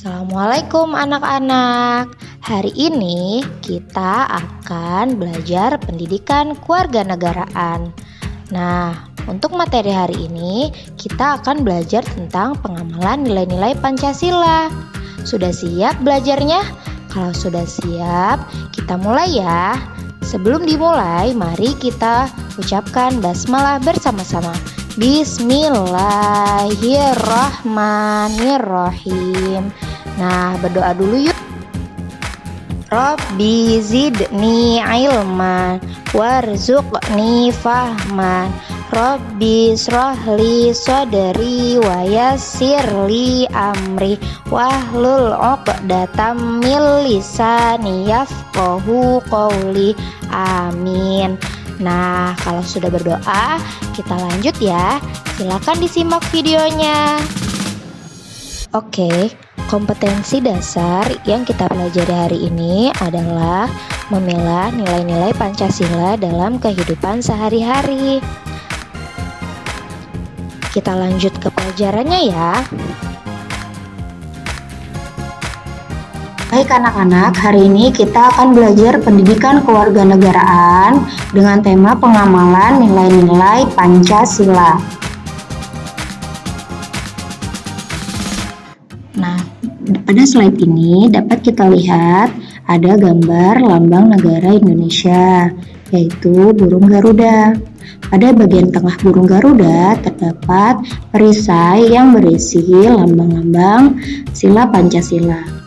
Assalamualaikum anak-anak. Hari ini kita akan belajar pendidikan kewarganegaraan. Nah, untuk materi hari ini kita akan belajar tentang pengamalan nilai-nilai Pancasila. Sudah siap belajarnya? Kalau sudah siap, kita mulai ya. Sebelum dimulai, mari kita ucapkan basmalah bersama-sama. Bismillahirrahmanirrahim. Nah, berdoa dulu yuk. Rabbi zidni ilman warzuqni fahman. Rabbi shrahli sadri wa yassirli amri wahlul 'uqdatam min lisani yafqahu qawli. Amin. Nah, kalau sudah berdoa, kita lanjut ya. Silakan disimak videonya. Oke, kompetensi dasar yang kita pelajari hari ini adalah memilah nilai-nilai Pancasila dalam kehidupan sehari-hari. Kita lanjut ke pelajarannya ya. Baik anak-anak, hari ini kita akan belajar pendidikan kewarganegaraan dengan tema pengamalan nilai-nilai Pancasila. Nah, pada slide ini dapat kita lihat ada gambar lambang negara Indonesia, yaitu burung Garuda. Pada bagian tengah burung Garuda terdapat perisai yang berisi lambang-lambang sila Pancasila.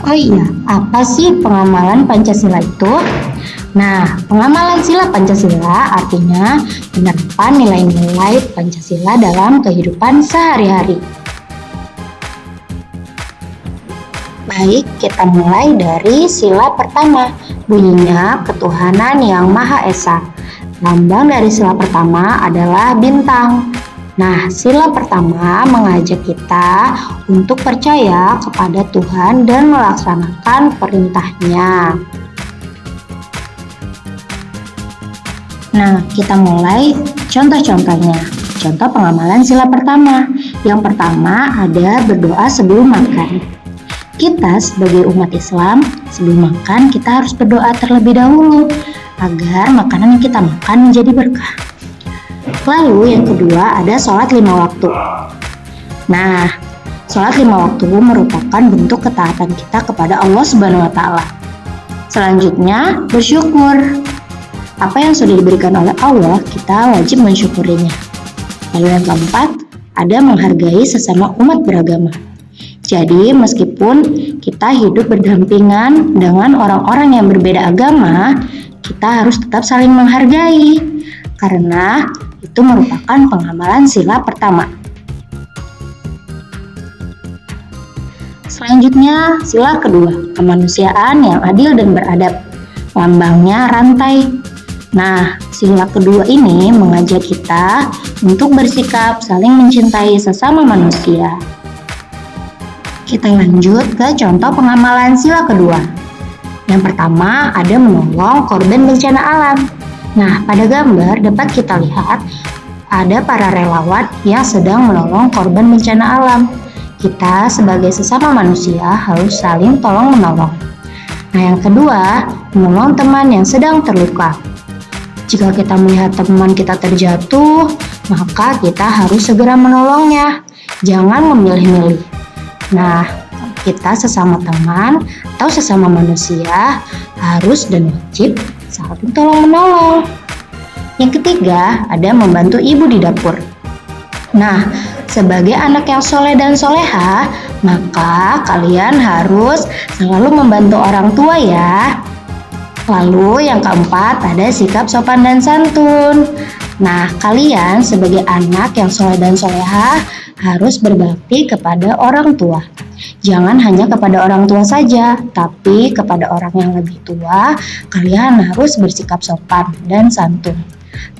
Oh iya, apa sih pengamalan Pancasila itu? Nah, pengamalan sila Pancasila artinya penerapan nilai-nilai Pancasila dalam kehidupan sehari-hari. Baik, kita mulai dari sila pertama, bunyinya ketuhanan yang Maha Esa. Lambang dari sila pertama adalah bintang. Nah, sila pertama mengajak kita untuk percaya kepada Tuhan dan melaksanakan perintahnya. Nah, kita mulai contoh-contohnya. Contoh pengamalan sila pertama. Yang pertama ada berdoa sebelum makan. Kita sebagai umat Islam, sebelum makan kita harus berdoa terlebih dahulu agar makanan yang kita makan menjadi berkah. Lalu yang kedua ada sholat 5 waktu. Nah, sholat 5 waktu merupakan bentuk ketaatan kita kepada Allah Subhanahu wa Ta'ala. Selanjutnya, bersyukur. Apa yang sudah diberikan oleh Allah, kita wajib mensyukurinya. Lalu yang keempat, ada menghargai sesama umat beragama. Jadi, meskipun kita hidup berdampingan dengan orang-orang yang berbeda agama, kita harus tetap saling menghargai. Karena itu merupakan pengamalan sila pertama. Selanjutnya, sila kedua, kemanusiaan yang adil dan beradab. Lambangnya rantai. Nah, sila kedua ini mengajak kita untuk bersikap saling mencintai sesama manusia. Kita lanjut ke contoh pengamalan sila kedua. Yang pertama ada menolong korban bencana alam. Nah, pada gambar dapat kita lihat ada para relawan yang sedang menolong korban bencana alam. Kita sebagai sesama manusia harus saling tolong-menolong. Nah, yang kedua, menolong teman yang sedang terluka. Jika kita melihat teman kita terjatuh, maka kita harus segera menolongnya. Jangan memilih-milih. Nah, kita sesama teman atau sesama manusia harus dan wajib saling tolong-menolong. Yang ketiga, ada membantu ibu di dapur. Nah, sebagai anak yang soleh dan soleha, maka kalian harus selalu membantu orang tua ya. Lalu yang keempat, ada sikap sopan dan santun. Nah, kalian sebagai anak yang soleh dan soleha harus berbakti kepada orang tua. Jangan hanya kepada orang tua saja, tapi kepada orang yang lebih tua, kalian harus bersikap sopan dan santun.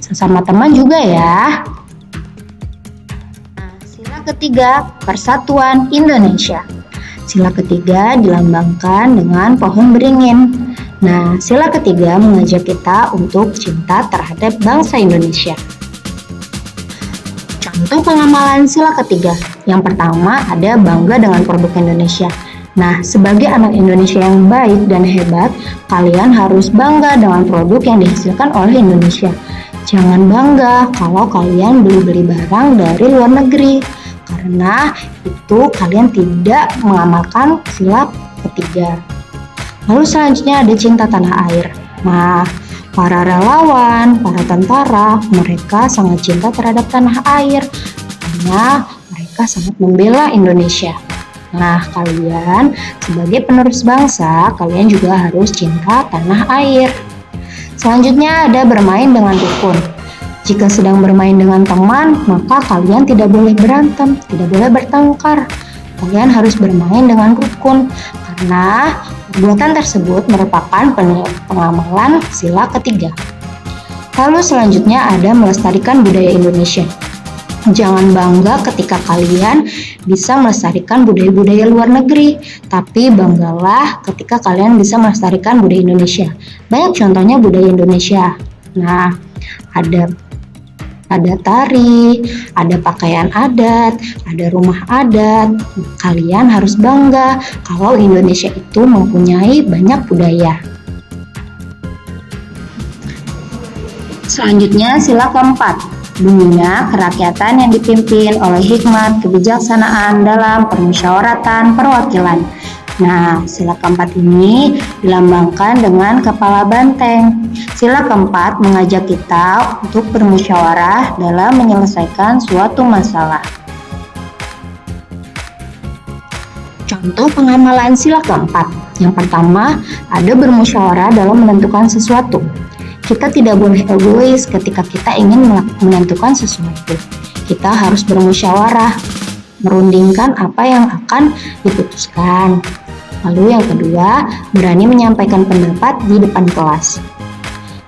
Sesama teman juga ya. Nah, sila ketiga, Persatuan Indonesia. Sila ketiga dilambangkan dengan pohon beringin. Nah, sila ketiga mengajak kita untuk cinta terhadap bangsa Indonesia. Contoh pengamalan sila ketiga. Yang pertama ada bangga dengan produk Indonesia. Nah, sebagai anak Indonesia yang baik dan hebat, kalian harus bangga dengan produk yang dihasilkan oleh Indonesia. Jangan bangga kalau kalian beli-beli barang dari luar negeri, karena itu kalian tidak mengamalkan sila ketiga. Lalu selanjutnya ada cinta tanah air. Nah, para relawan, para tentara, mereka sangat cinta terhadap tanah air karena mereka sangat membela Indonesia. Nah, kalian sebagai penerus bangsa, kalian juga harus cinta tanah air. Selanjutnya ada bermain dengan rukun. Jika sedang bermain dengan teman, maka kalian tidak boleh berantem, tidak boleh bertengkar. Kalian harus bermain dengan rukun karena perbuatan tersebut merupakan pengamalan sila ketiga. Lalu selanjutnya ada melestarikan budaya Indonesia. Jangan bangga ketika kalian bisa melestarikan budaya-budaya luar negeri, tapi banggalah ketika kalian bisa melestarikan budaya Indonesia. Banyak contohnya budaya Indonesia. Nah, ada tari, ada pakaian adat, ada rumah adat. Kalian harus bangga kalau Indonesia itu mempunyai banyak budaya. Selanjutnya sila keempat, dunia kerakyatan yang dipimpin oleh hikmat kebijaksanaan dalam permusyawaratan perwakilan. Nah, sila keempat ini dilambangkan dengan kepala banteng. Sila keempat mengajak kita untuk bermusyawarah dalam menyelesaikan suatu masalah. Contoh pengamalan sila keempat. Yang pertama, ada bermusyawarah dalam menentukan sesuatu. Kita tidak boleh egois ketika kita ingin menentukan sesuatu. Kita harus bermusyawarah, merundingkan apa yang akan diputuskan. Lalu yang kedua, berani menyampaikan pendapat di depan kelas.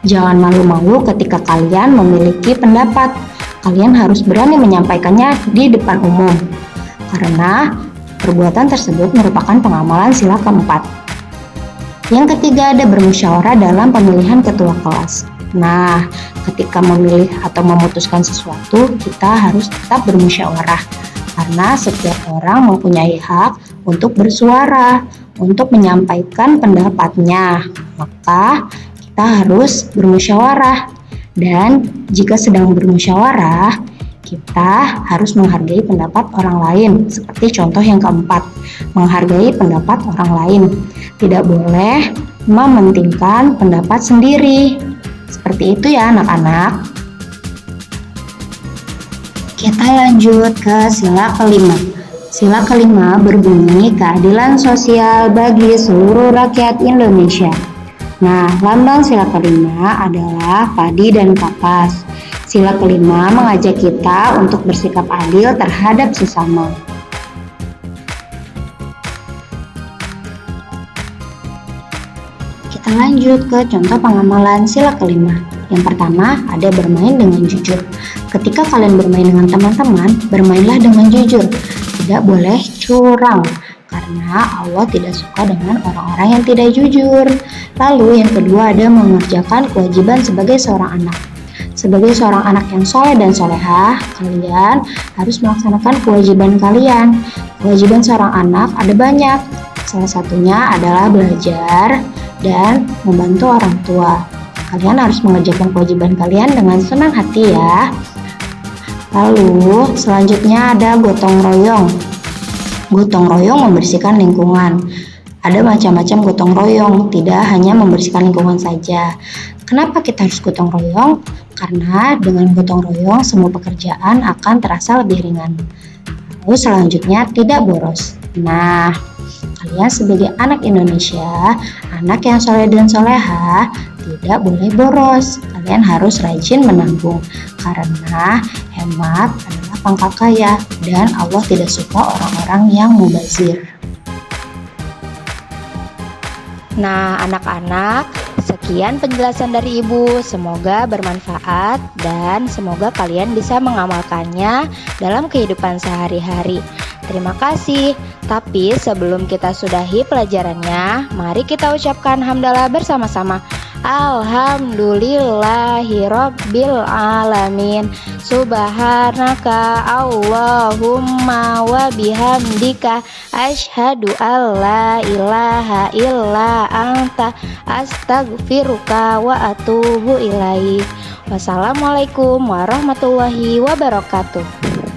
Jangan malu-malu ketika kalian memiliki pendapat. Kalian harus berani menyampaikannya di depan umum. Karena perbuatan tersebut merupakan pengamalan sila keempat. Yang ketiga ada bermusyawarah dalam pemilihan ketua kelas. Nah, ketika memilih atau memutuskan sesuatu, kita harus tetap bermusyawarah. Karena setiap orang mempunyai hak untuk bersuara, untuk menyampaikan pendapatnya. Maka kita harus bermusyawarah. Dan jika sedang bermusyawarah, kita harus menghargai pendapat orang lain. Seperti contoh yang keempat, menghargai pendapat orang lain. Tidak boleh mementingkan pendapat sendiri. Seperti itu ya anak-anak. Kita lanjut ke sila kelima. Sila kelima berbunyi keadilan sosial bagi seluruh rakyat Indonesia. Nah, lambang sila kelima adalah padi dan kapas. Sila kelima mengajak kita untuk bersikap adil terhadap sesama. Kita lanjut ke contoh pengamalan sila kelima. Yang pertama ada bermain dengan jujur. Ketika kalian bermain dengan teman-teman, bermainlah dengan jujur. Tidak boleh curang, karena Allah tidak suka dengan orang-orang yang tidak jujur. Lalu yang kedua ada mengerjakan kewajiban sebagai seorang anak. Sebagai seorang anak yang soleh dan solehah, kalian harus melaksanakan kewajiban kalian. Kewajiban seorang anak ada banyak. Salah satunya adalah belajar dan membantu orang tua. Kalian harus mengerjakan kewajiban kalian dengan senang hati ya. Lalu selanjutnya ada gotong royong. Gotong royong membersihkan lingkungan. Ada macam-macam gotong royong, tidak hanya membersihkan lingkungan saja. Kenapa kita harus gotong royong? Karena dengan gotong royong semua pekerjaan akan terasa lebih ringan. Lalu selanjutnya tidak boros. Nah, kalian sebagai anak Indonesia, anak yang soleh dan soleha, tidak boleh boros. Kalian harus rajin menabung, karena hemat adalah pangkal kaya dan Allah tidak suka orang-orang yang mubazir. Nah, anak-anak, sekian penjelasan dari Ibu. Semoga bermanfaat dan semoga kalian bisa mengamalkannya dalam kehidupan sehari-hari. Terima kasih. Tapi sebelum kita sudahi pelajarannya, mari kita ucapkan hamdalah bersama-sama. Alhamdulillahi Rabbil Alamin. Subhanaka Allahumma wa bihamdika asyhadu an la ilaha illa anta astaghfiruka wa atubu ilaik. Wassalamualaikum warahmatullahi wabarakatuh.